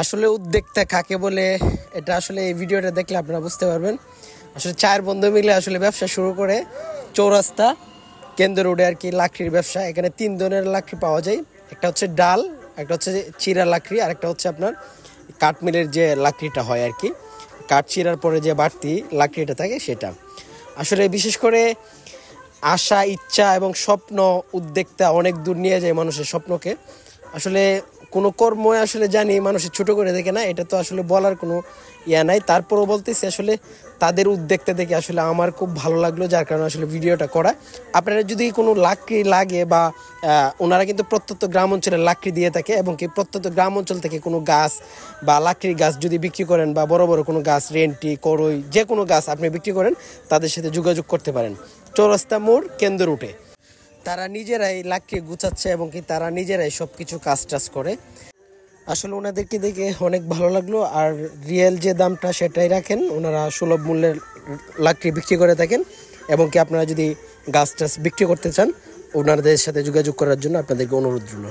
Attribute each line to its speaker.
Speaker 1: আসলে উদ্যোক্তা কাকে বলে এটা আসলে এই ভিডিওটা দেখলে আপনারা বুঝতে পারবেন। আসলে 4 বন্ধু মিলে আসলে ব্যবসা শুরু করে চৌরাস্তা কেন্দ্র রোডে আর কি লাকড়ির ব্যবসা। এখানে 3 ধরনের লাকড়ি পাওয়া যায়, একটা হচ্ছে ডাল, একটা হচ্ছে চিরা লাকড়ি, আর একটা হচ্ছে আপনার কাঠমিলের যে লাকড়িটা হয় আর কি, কাঠ চিরার পরে যে বাড়তি লাকড়িটা থাকে সেটা। আসলে বিশেষ করে আশা, ইচ্ছা এবং স্বপ্ন, উদ্যোক্তা অনেক দূর নিয়ে যায় মানুষের স্বপ্নকে। আসলে কোনো কর্মই আসলে জানি মানুষের ছোট করে দেখে না, এটা তো আসলে বলার কোনো ইয়া নাই। তারপরও বলতেছি আসলে তাদের উদ্যোক্তা দেখে আসলে আমার খুব ভালো লাগলো, যার কারণে আসলে ভিডিওটা করা। আপনারা যদি কোনো লাকড়ি লাগে বা ওনারা কিন্তু প্রত্যন্ত গ্রাম অঞ্চলে লাকড়ি দিয়ে থাকে, এবং কি প্রত্যন্ত গ্রাম অঞ্চল থেকে কোনো গাছ বা লাকড়ির গাছ যদি বিক্রি করেন বা বড় বড় কোনো গাছ, রেন্টি, করই, যে কোনো গাছ আপনি বিক্রি করেন, তাদের সাথে যোগাযোগ করতে পারেন। চৌরাস্তা মোড় কেন্দ্র রুটে তারা নিজেরাই লাকড়ি গুছাচ্ছে এবং কি তারা নিজেরাই সব কিছু কাজ টাজ করে। আসলে ওনাদেরকে দেখে অনেক ভালো লাগলো। আর রিয়েল যে দামটা সেটাই রাখেন, ওনারা সুলভ মূল্যের লাকড়ি বিক্রি করে থাকেন। এবং কি আপনারা যদি গাছ টাছ বিক্রি করতে চান, ওনাদের সাথে যোগাযোগ করার জন্য আপনাদেরকে অনুরোধ রইল।